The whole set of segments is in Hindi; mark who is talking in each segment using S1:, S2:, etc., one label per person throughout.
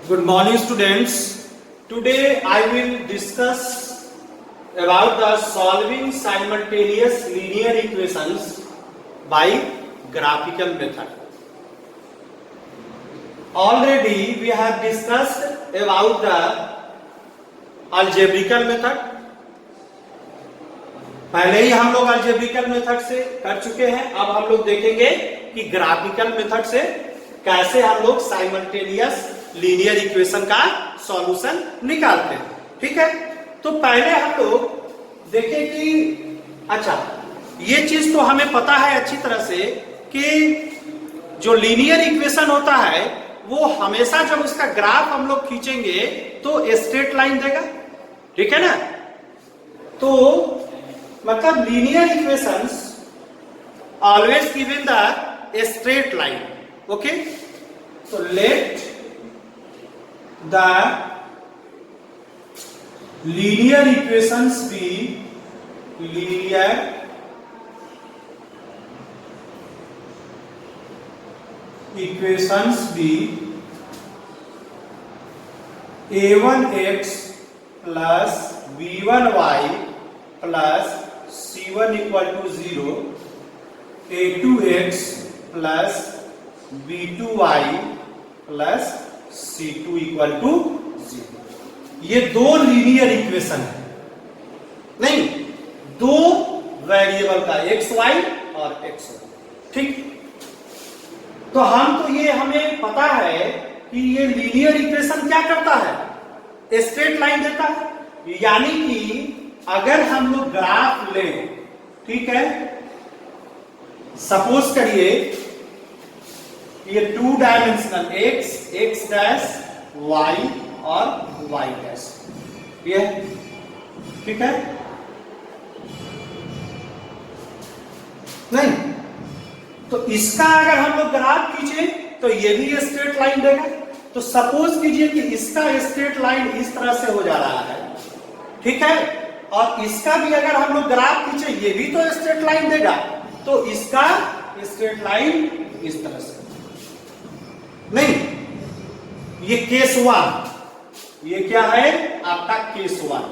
S1: Good morning, students. Today I will discuss about the solving simultaneous linear equations by graphical method. Already we have discussed about the algebraical method. पहले ही हम लोग algebraical method से कर चुके हैं. अब हम लोग देखेंगे कि graphical method से कैसे हम लोग simultaneous लीनियर इक्वेशन का सॉल्यूशन निकालते हैं. ठीक है, तो पहले हम लोग देखें कि अच्छा ये चीज तो हमें पता है अच्छी तरह से कि जो लीनियर इक्वेशन होता है वो हमेशा जब उसका ग्राफ हम लोग खींचेंगे तो स्ट्रेट लाइन देगा. ठीक है ना, तो मतलब linear equations always given the straight line. Okay, तो late the linear equations be linear equations be a1x plus b1y plus c1 equal to 0, a2x plus b2y plus C2 equal to 0. ये दो लीनियर इक्वेशन है, नहीं दो वेरिएबल का एक्स वाई और एक्स वाई. ठीक, तो हमें पता है कि ये लीनियर इक्वेशन क्या करता है, स्ट्रेट लाइन देता है. यानी कि अगर हम लोग ग्राफ लें, ठीक है, सपोज करिए ये two dimensional x dash y और वाई डैश, ये ठीक है. नहीं तो इसका अगर हम लोग ग्राफ खींचे तो ये भी स्ट्रेट लाइन देगा. तो सपोज कीजिए कि इसका स्ट्रेट लाइन इस तरह से हो जा रहा है, ठीक है, और इसका भी अगर हम लोग ग्राफ खींचे ये भी तो स्ट्रेट लाइन देगा. तो इसका स्ट्रेट लाइन इस तरह से नहीं, ये केस वन, ये क्या है आपका केस वन.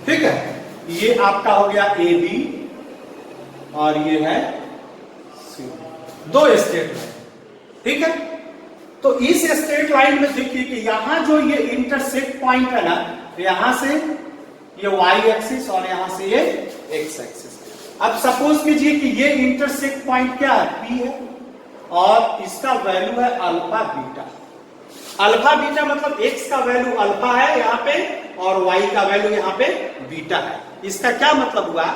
S1: ठीक है, ये आपका हो गया ए बी और ये है सी, दो स्ट्रेट लाइन. ठीक है, तो इस स्ट्रेट लाइन में देखिए कि यहां जो ये इंटरसेक्ट पॉइंट है ना, यहां से ये वाई एक्सिस और यहां से ये एक्स एक्सिस. अब सपोज कीजिए कि ये इंटरसेक्ट पॉइंट क्या है, P है, और इसका वैल्यू है अल्फा बीटा. अल्फा बीटा मतलब x का वैल्यू अल्फा है यहाँ पे और y का वैल्यू यहाँ पे बीटा है. इसका क्या मतलब हुआ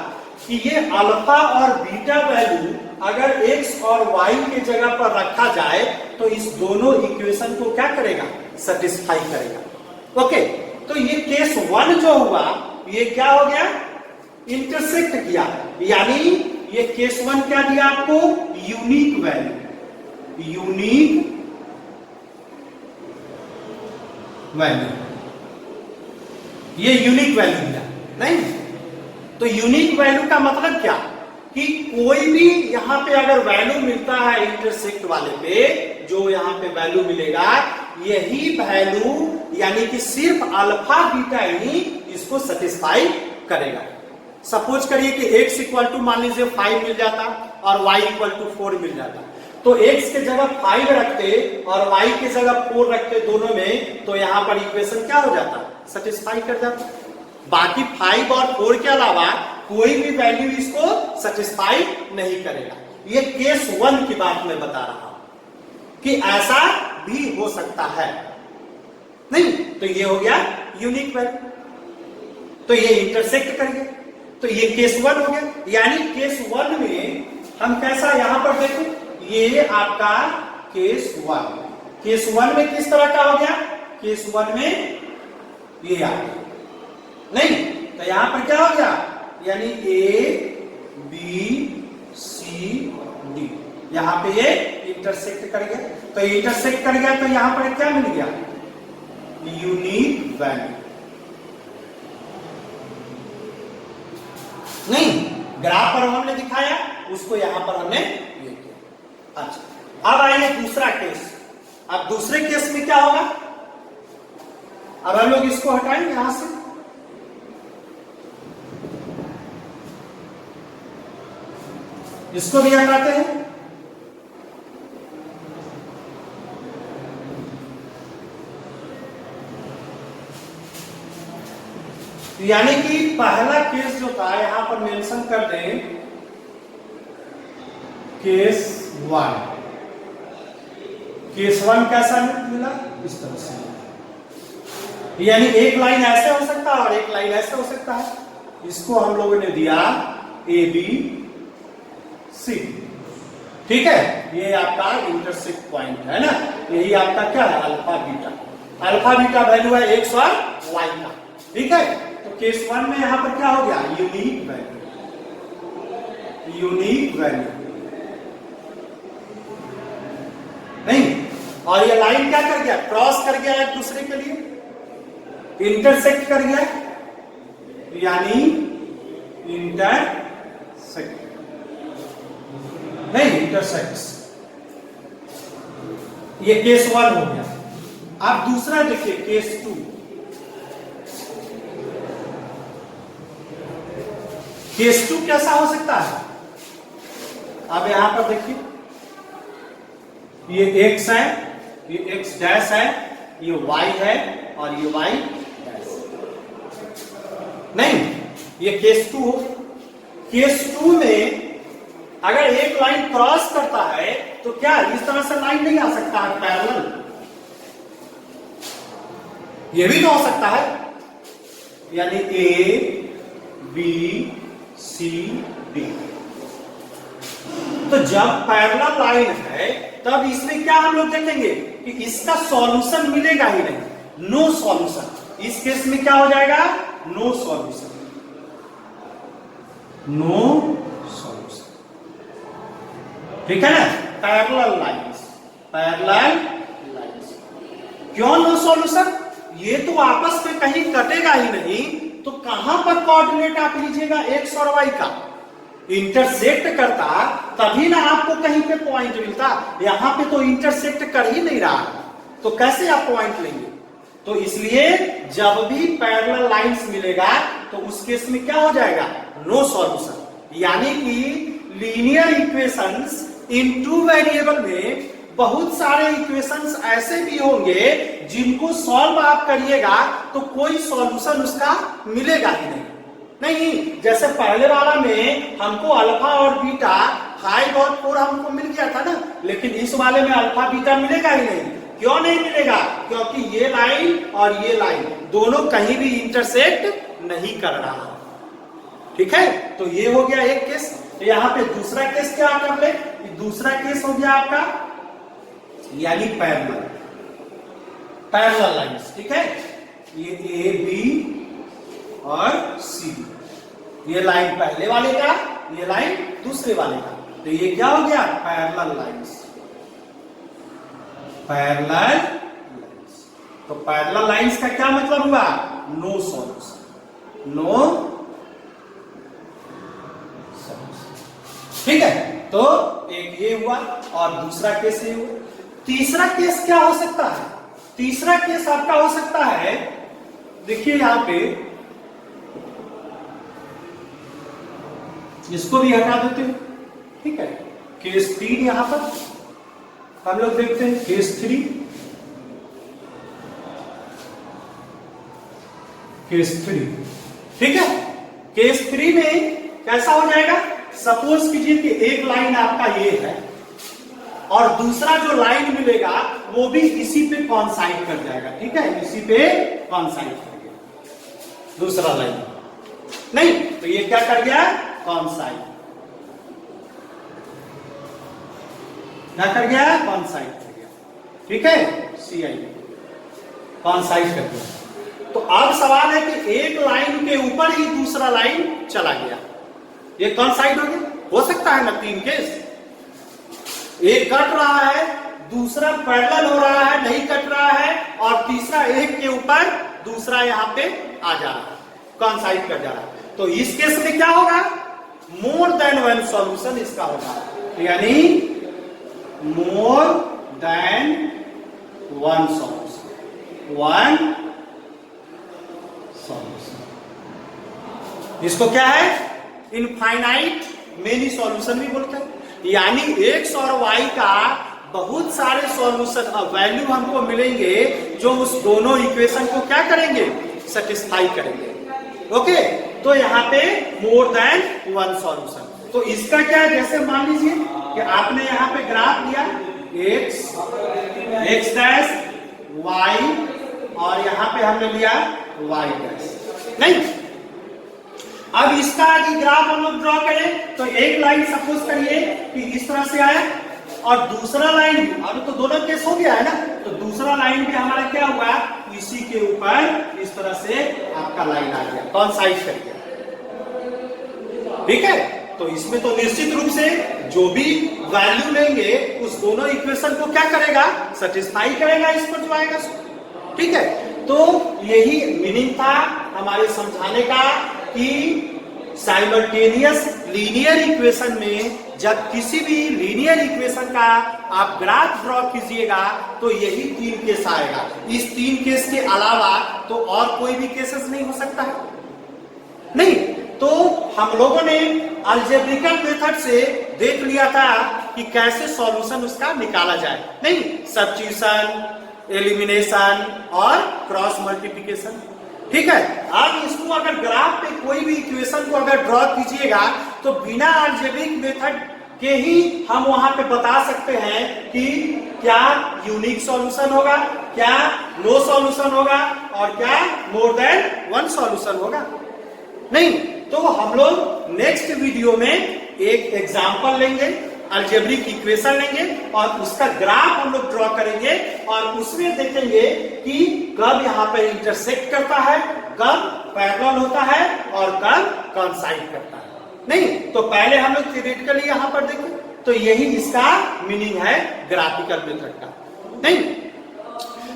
S1: कि ये अल्फा और बीटा वैल्यू अगर x और y के जगह पर रखा जाए तो इस दोनों इक्वेशन को क्या करेगा, सेटिस्फाई करेगा. ओके, तो ये केस वन जो हुआ ये क्या हो गया, इंटरसेक्ट किया. यानी ये केस वन क्या दिया आपको, यूनिक वैल्यू, ये यूनिक वैल्यू दिया. नहीं तो यूनिक वैल्यू का मतलब क्या कि कोई भी यहां पे अगर वैल्यू मिलता है इंटरसेक्ट वाले पे, जो यहां पे वैल्यू मिलेगा यही वैल्यू यानी कि सिर्फ अल्फा बीटा ही इसको सेटिस्फाई करेगा. सपोज करिए कि x इक्वल टू मान लीजिए 5 मिल जाता और y इक्वल टू 4 मिल जाता, तो x के जगह 5 रखते और y के जगह 4 रखते दोनों में, तो यहां पर इक्वेशन क्या हो जाता, सेटिस्फाई कर जाता. बाकी 5 और 4 के अलावा कोई भी वैल्यू इसको सेटिस्फाई नहीं करेगा. ये केस वन की बात मैं बता रहा हूं कि ऐसा भी हो सकता है. नहीं तो ये हो गया यूनिक वैल्यू, तो ये इंटरसेक्ट करेंगे, तो ये केस वन हो गया. यानी केस वन में हम कैसा यहां पर देखें, ये आपका केस वन. केस वन में किस तरह का हो गया, केस वन में ये आ गया. नहीं तो यहां पर क्या हो गया, यानी ए बी सी डी, यहां पे ये इंटरसेक्ट कर गया. तो इंटरसेक्ट कर गया तो यहां पर क्या मिल गया, यूनिक वैल्यू. नहीं ग्राफ पर हमने दिखाया, उसको यहां पर हमने ये किया. अच्छा, अब आइए दूसरा केस। अब दूसरे केस में क्या होगा? अब हम लोग इसको हटाएंगे यहां से, इसको भी हटाते हैं। यानी कि पहला केस जो था यहां पर मेंशन कर दें, केस 1। केस 1 कैसा मिला? इस तरह से, यानी एक लाइन ऐसे हो सकता है और एक लाइन ऐसे हो सकता है। इसको हम लोगों ने दिया ए बी सी, ठीक है। ये आपका इंटरसेक्ट पॉइंट है ना, यही आपका क्या है? Alpha beta. Alpha beta value है एक्स और वाई का, ठीक है। तो केस 1 में यहां पर क्या हो गया? यूनिक वैल्यू, यूनिक वैल्यू नहीं। और ये लाइन क्या कर गया? क्रॉस कर गया एक दूसरे के लिए, इंटरसेक्ट कर गया, यानी इंटरसेक्ट नहीं, इंटरसेक्ट्स। ये केस 1 हो गया। अब दूसरा देखिए, केस 2। केस 2 कैसा हो सकता है? अब यहां पर देखिए, ये x है, ये x डैश है, ये y है और ये y डैश नहीं। ये केस 2 हो। केस 2 में अगर एक लाइन क्रॉस करता है तो क्या इस तरह से लाइन नहीं आ सकता है पैरेलल? ये भी तो हो सकता है, यानी ए बी सी डी। तो जब पैरेलल लाइन है तब इसमें क्या हम लोग देखेंगे कि इसका सॉल्यूशन मिलेगा ही नहीं, नो सॉल्यूशन। इस केस में क्या हो जाएगा? नो सॉल्यूशन, नो सॉल्यूशन, ठीक है ना। Parallel lines, parallel lines. क्यों नो सॉल्यूशन? ये तो आपस में कहीं कटेगा ही नहीं, तो कहां पर कोऑर्डिनेट आप लीजिएगा एक्स और वाई का? इंटरसेक्ट करता तभी ना आपको कहीं पे पॉइंट मिलता। यहां पे तो इंटरसेक्ट कर ही नहीं रहा, तो कैसे आप पॉइंट लेंगे? तो इसलिए जब भी पैरेलल लाइंस मिलेगा तो उस केस में क्या हो जाएगा? No solution. यानी कि linear equations in two variable में बहुत सारे इक्वेशंस ऐसे भी होंगे जिनको सॉल्व आप करिएगा तो कोई सॉल्यूशन उसका मिलेगा ही नहीं। जैसे पहले वाला में हमको अल्फा और बीटा 5 और 4 हमको मिल गया था ना, लेकिन इस वाले में अल्फा बीटा मिलेगा ही नहीं। क्यों नहीं मिलेगा? क्योंकि ये लाइन और ये लाइन दोनों कहीं भी इंटरसेक्ट नहीं कर रहा, ठीक है। तो ये हो गया एक केस। यहां पे दूसरा केस क्या कर ले? दूसरा केस हो गया आपका यानी पैरेलल, पैरेलल लाइंस, ठीक है। ये ए बी और सी, ये लाइन पहले वाले का, ये लाइन दूसरे वाले का, तो ये क्या हो गया? Parallel lines, parallel lines. तो पैरेलल लाइंस का क्या मतलब हुआ? नो सॉल्यूशन, नो सॉल्यूशन, ठीक है। तो एक ये हुआ और दूसरा केस ये हुआ। तीसरा केस क्या हो सकता है? तीसरा केस आपका हो सकता है, देखिए यहां पे, इसको भी हटा देते हैं, ठीक है। केस 3 यहां पर हम लोग देखते हैं, केस 3, केस 3, ठीक है। केस 3 में कैसा हो जाएगा? सपोज कीजिए कि एक लाइन आपका ये है और दूसरा जो लाइन मिलेगा वो भी इसी पे कॉन्साइड कर जाएगा, ठीक है, इसी पे कॉन्साइड कर गया दूसरा लाइन नहीं, तो ये क्या कर गया? कॉन्साइड, क्या कर गया? कॉन्साइड कर गया, ठीक है, CI कॉन्साइड कर दिया। तो अब सवाल है कि एक लाइन के ऊपर ही दूसरा लाइन चला गया, ये कॉन्साइड हो गया। हो सकता है ना 3 केस, एक कट रहा है, दूसरा पैरेलल हो रहा है, नहीं कट रहा है, और तीसरा एक के ऊपर दूसरा यहां पे आ जा रहा है, कॉन्साइड कर जा रहा है। तो इस केस में क्या होगा? मोर देन वन सॉल्यूशन इसका होगा, यानी more than one solution, one solution. इसको क्या है, इनफाइनाइट मेनी सॉल्यूशन भी बोलते हैं। यानी एक्स और वाई का बहुत सारे सॉल्यूशन वैल्यू हमको मिलेंगे जो उस दोनों इक्वेशन को क्या करेंगे, सेटिस्फाई करेंगे। ओके, तो यहाँ पे मोर देन वन सॉल्यूशन। तो इसका क्या है, जैसे मान लीजिए कि आपने यहाँ पे ग्राफ लिया एक्स डैश वाई और यहाँ पे हमने लिया वाई डैश, नहीं। अब इसका यदि ग्राफ हम लोग ड्रॉ करें तो एक लाइन सपोज करिए कि इस तरह से आया और दूसरा लाइन, अब तो दोनों केस हो गया है ना, तो दूसरा लाइन भी हमारा क्या हुआ, इसी के ऊपर इस तरह से आपका लाइन आ गया, कॉन्साइड कर गया। ठीक है, तो इसमें तो निश्चित रूप से जो भी वैल्यू लेंगे उस दोनों इक्वेशन को क्या करेगा, सेटिस्फाई करेगा, इस पर जो आएगा। ठीक है, तो यही मीनिंग था हमारे समझाने का कि साइमल्टेनियस लीनियर इक्वेशन में जब किसी भी लीनियर इक्वेशन का आप ग्राफ ड्रॉ कीजिएगा तो यही तीन केस आएगा। इस तीन केस के अलावा तो और कोई भी केसेस नहीं हो सकता है, नहीं। तो हम लोगों ने अलजेब्रिकल मेथड से देख लिया था कि कैसे सॉल्यूशन उसका निकाला जाए, नहीं, सब्स्टिट्यूशन, एलिमिनेशन और क्रॉस मल्टीप्लिकेशन। ठीक है, अब इसको अगर ग्राफ पे कोई भी इक्वेशन को अगर ड्रॉ कीजिएगा तो बिना अलजेब्रिक मेथड के ही हम वहां पे बता सकते हैं कि क्या यूनिक सॉल्यूशन होगा, क्या नो सॉल्यूशन होगा और क्या मोर देन वन सॉल्यूशन होगा, नहीं। तो हम लोग नेक्स्ट वीडियो में एक एग्जांपल लेंगे, अलजेब्रिक इक्वेशन लेंगे और उसका ग्राफ हम लोग ड्रॉ करेंगे और उसमें देखेंगे कि कब यहाँ पे इंटरसेक्ट करता है, कब पैरेलल होता है और कब कॉन्साइड करता है, नहीं। तो पहले हम लोग थ्योरेटिकली यहाँ पर देखें, तो यही इसका मीनिंग है ग्राफिकल मेथड का, नहीं।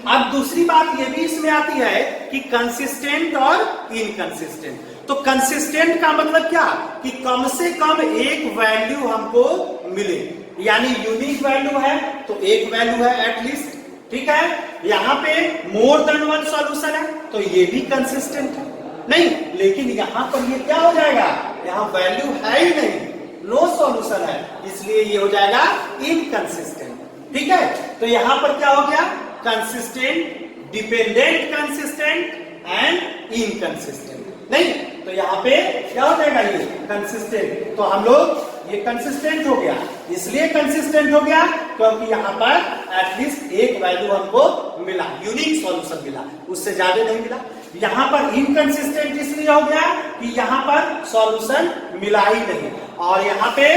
S1: अब दूसरी बात ये भी इसमें आती है कि कंसिस्टेंट और इनकंसिस्टेंट। तो कंसिस्टेंट का मतलब क्या, कि कम से कम एक वैल्यू हमको मिले, यानी यूनिक वैल्यू है तो एक वैल्यू है एटलीस्ट। ठीक है, यहाँ पे मोर देन वन सॉल्यूशन है तो ये भी कंसिस्टेंट है, नहीं। लेकिन यहाँ पर ये क्या हो जाएगा, यहाँ वैल्यू है ही नहीं, नो सॉल्यूशन है, इसलिए ये हो जाएगा इनकंसिस्टेंट। ठीक है, तो यहाँ पर क्या हो गया, consistent, dependent consistent and inconsistent, नहीं। तो यहाँ पे क्या हो जाएगा, ये कंसिस्टेंट। तो हम लोग ये कंसिस्टेंट हो गया, इसलिए कंसिस्टेंट हो गया क्योंकि यहाँ पर एटलीस्ट एक वैल्यू हमको मिला, यूनिक सॉल्यूशन मिला, उससे ज्यादा नहीं मिला। यहाँ पर इनकंसिस्टेंट इसलिए हो गया कि यहाँ पर सॉल्यूशन मिला ही नहीं, और यहाँ पे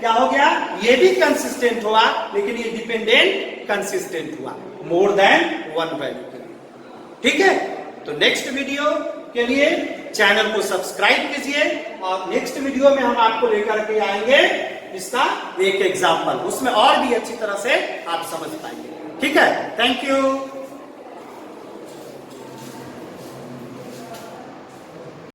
S1: क्या हो गया, ये भी कंसिस्टेंट हुआ लेकिन ये डिपेंडेंट कंसिस्टेंट हुआ, मोर देन वन वैल्यू के लिए। ठीक है, तो नेक्स्ट वीडियो के लिए चैनल को सब्सक्राइब कीजिए और नेक्स्ट वीडियो में हम आपको लेकर के आएंगे इसका एक एग्जांपल, उसमें और भी अच्छी तरह से आप समझ पाएंगे। ठीक है, थैंक यू।